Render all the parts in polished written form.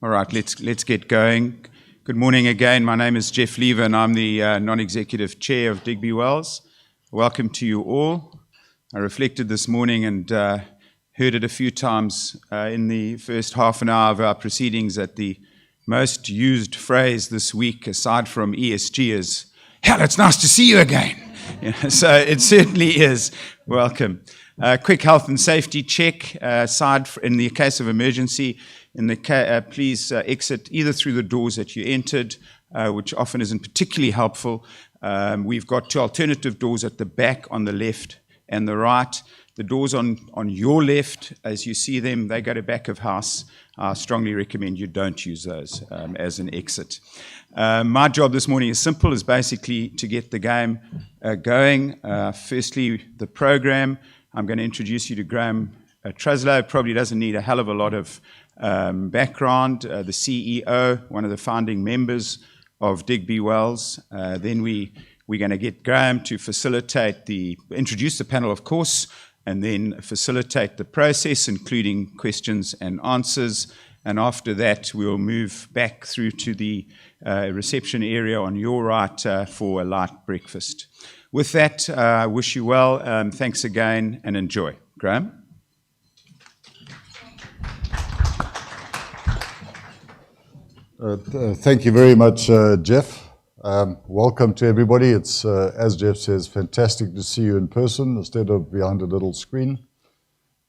All right, let's get going. Good morning again. My name is Jeff Lever, and I'm the non-executive chair of Digby Wells. Welcome to you all. I reflected this morning and heard it a few times in the first half an hour of our proceedings that the most used phrase this week, aside from ESG, is, "Hell, it's nice to see you again." So it certainly is. Welcome. Quick health and safety check. In the case of emergency, please exit either through the doors that you entered, which often isn't particularly helpful. We've got two alternative doors at the back on the left and the right. The doors on your left, as you see them, they go to back of house. I strongly recommend you don't use those as an exit. My job this morning is simple, is basically to get the game going. Firstly, the program. I'm going to introduce you to Graham Truslow. Probably doesn't need a hell of a lot of background. The CEO, one of the founding members of Digby Wells. Then we're going to get Graham to introduce the panel, of course, and then facilitate the process, including questions and answers. And after that, we'll move back through to the reception area on your right for a light breakfast. With that, I wish you well. Thanks again and enjoy. Graham? Thank you very much, Jeff. Welcome to everybody. It's, as Jeff says, fantastic to see you in person instead of behind a little screen.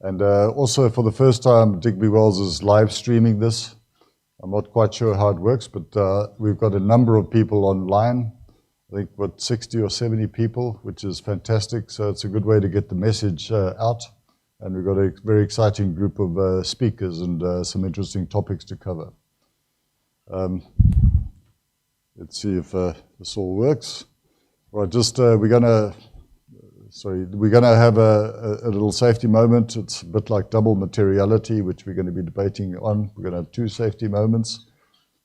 And also, for the first time, Digby Wells is live streaming this. I'm not quite sure how it works, but we've got a number of people online. I think, 60 or 70 people, which is fantastic. So it's a good way to get the message out. And we've got a very exciting group of speakers and some interesting topics to cover. Let's see if this all works. Right, we're gonna have a little safety moment. It's a bit like double materiality, which we're going to be debating on. We're going to have two safety moments.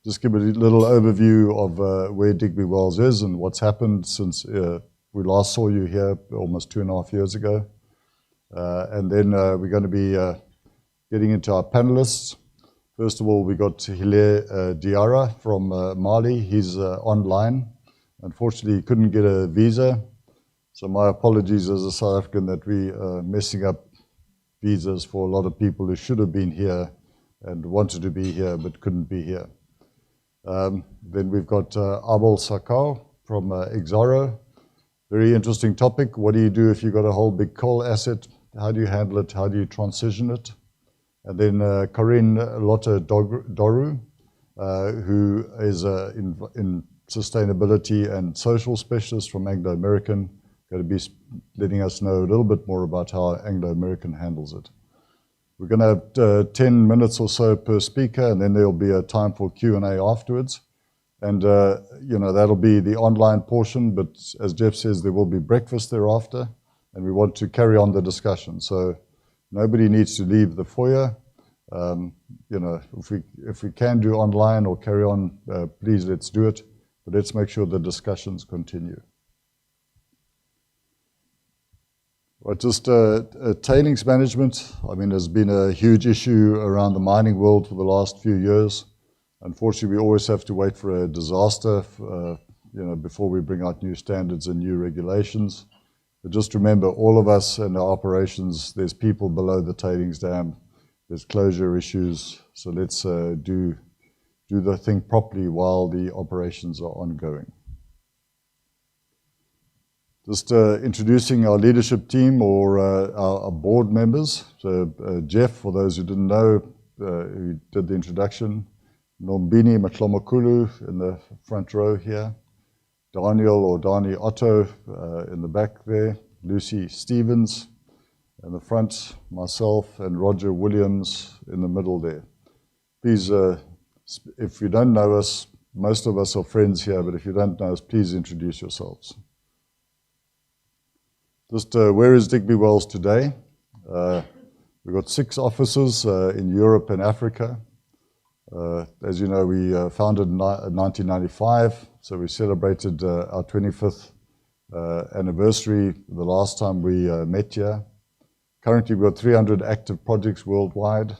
Just give a little overview of where Digby Wells is and what's happened since we last saw you here almost 2.5 years ago. And then we're going to be getting into our panelists. First of all, we got Hilaire Diarra from Mali. He's online. Unfortunately, he couldn't get a visa. So my apologies as a South African that we are messing up visas for a lot of people who should have been here and wanted to be here but couldn't be here. Then we've got Abel Sakhau from Exxaro. Very interesting topic. What do you do if you've got a whole big coal asset? How do you handle it? How do you transition it? And then Karien Lotter-Dogru, who is in sustainability and social specialist from Anglo, going to be letting us know a little bit more about how Anglo handles it. We're going to have 10 minutes or so per speaker, and then there'll be a time for Q&A afterwards. And, that'll be the online portion, but as Jeff says, there will be breakfast thereafter, and we want to carry on the discussion. So nobody needs to leave the foyer. If we can do online or carry on, please let's do it. But let's make sure the discussions continue. Right, tailings management. I mean, there's been a huge issue around the mining world for the last few years. Unfortunately, we always have to wait for a disaster, before we bring out new standards and new regulations. But just remember, all of us in our operations, there's people below the tailings dam. There's closure issues. So let's do the thing properly while the operations are ongoing. Just introducing our leadership team or our board members. So Jeff, for those who didn't know, who did the introduction. Nombini Matlomakulu in the front row here. Daniel or Dani Otto in the back there. Lucy Stevens in the front. Myself and Roger Williams in the middle there. Please, if you don't know us, most of us are friends here, but if you don't know us, please introduce yourselves. Just where is Digby Wells today? We've got 6 offices in Europe and Africa. As you know, we founded in 1995, so we celebrated our 25th anniversary the last time we met here. Currently, we've got 300 active projects worldwide.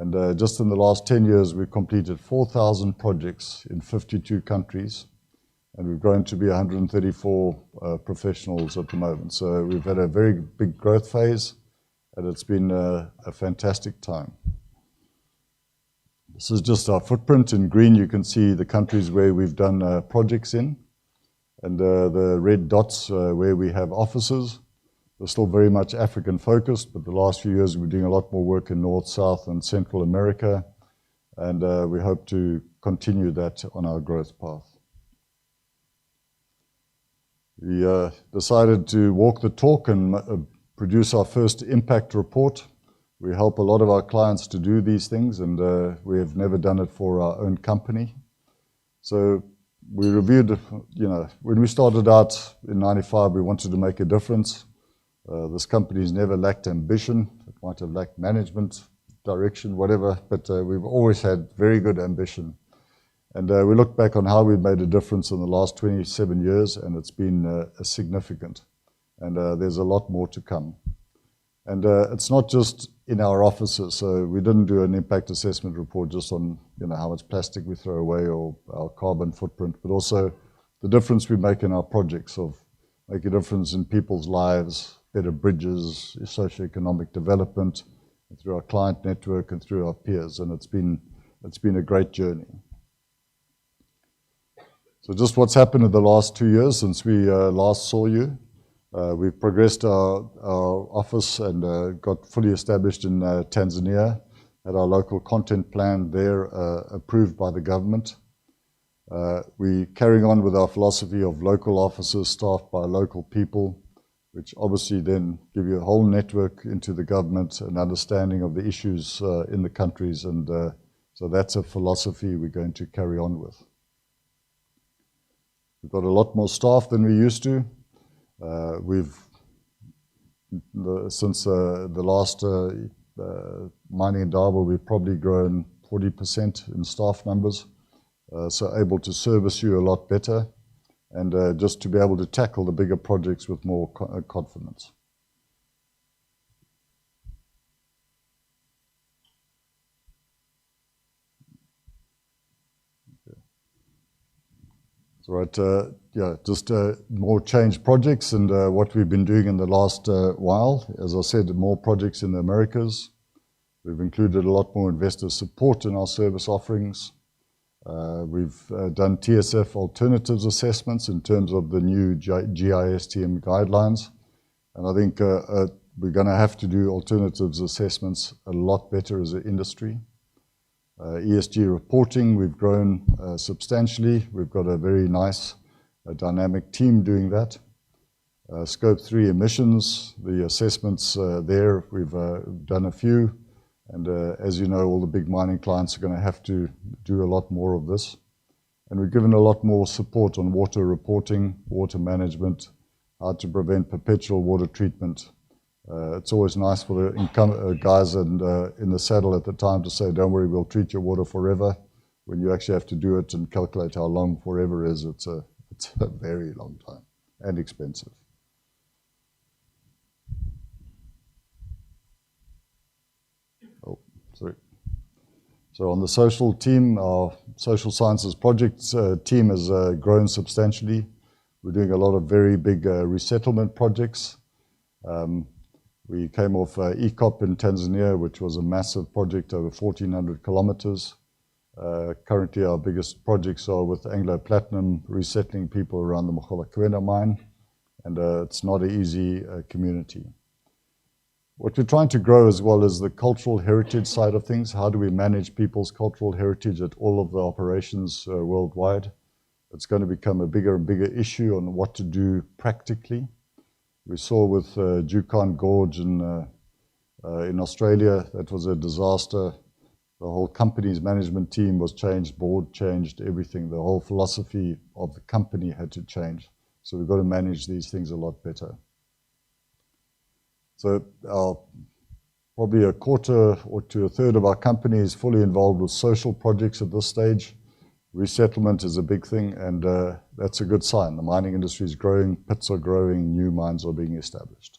And just in the last 10 years, we've completed 4,000 projects in 52 countries, and we've grown to be 134 professionals at the moment. So we've had a very big growth phase, and it's been a fantastic time. This is just our footprint. In green, you can see the countries where we've done projects in, and the red dots where we have offices. We're still very much African focused, but the last few years we're doing a lot more work in North, South, and Central America, and we hope to continue that on our growth path. We decided to walk the talk and produce our first impact report. We help a lot of our clients to do these things, and we have never done it for our own company. So we reviewed, when we started out in '95, we wanted to make a difference. This company's never lacked ambition. It might have lacked management, direction, whatever, but we've always had very good ambition. And we look back on how we've made a difference in the last 27 years, and it's been significant. And there's a lot more to come. And it's not just in our offices. So we didn't do an impact assessment report just on how much plastic we throw away or our carbon footprint, but also the difference we make in our projects of make a difference in people's lives, better bridges, socioeconomic development, through our client network and through our peers. And it's been a great journey. So just what's happened in the last 2 years since we last saw you. We've progressed our office and got fully established in Tanzania, had our local content plan there approved by the government. We're carrying on with our philosophy of local offices staffed by local people, which obviously then give you a whole network into the government and understanding of the issues in the countries. And so that's a philosophy we're going to carry on with. We've got a lot more staff than we used to. Since the last mining Indaba, we've probably grown 40% in staff numbers, so able to service you a lot better, and just to be able to tackle the bigger projects with more confidence. So right, just more change projects and what we've been doing in the last while. As I said, more projects in the Americas. We've included a lot more investor support in our service offerings. We've done TSF alternatives assessments in terms of the new GISTM guidelines. And I think we're going to have to do alternatives assessments a lot better as an industry. ESG reporting, we've grown substantially. We've got a very nice dynamic team doing that. Scope 3 emissions, the assessments there, we've done a few. And as you know, all the big mining clients are going to have to do a lot more of this. And we've given a lot more support on water reporting, water management, how to prevent perpetual water treatment. It's always nice for the guys in the saddle at the time to say, don't worry, we'll treat your water forever. When you actually have to do it and calculate how long forever is, it's a very long time and expensive. Oh, sorry. So on the social team, our social sciences projects team has grown substantially. We're doing a lot of very big resettlement projects. We came off ECOP in Tanzania, which was a massive project over 1,400 kilometers. Currently, our biggest projects are with Anglo Platinum, resettling people around the Mogalakwena mine, and it's not an easy community. What we're trying to grow as well is the cultural heritage side of things. How do we manage people's cultural heritage at all of the operations worldwide? It's going to become a bigger and bigger issue on what to do practically. We saw with Juukan Gorge in Australia, that was a disaster. The whole company's management team was changed, board changed, everything. The whole philosophy of the company had to change. So we've got to manage these things a lot better. So probably a quarter or to a third of our company is fully involved with social projects at this stage. Resettlement is a big thing, and that's a good sign. The mining industry is growing, pits are growing, new mines are being established.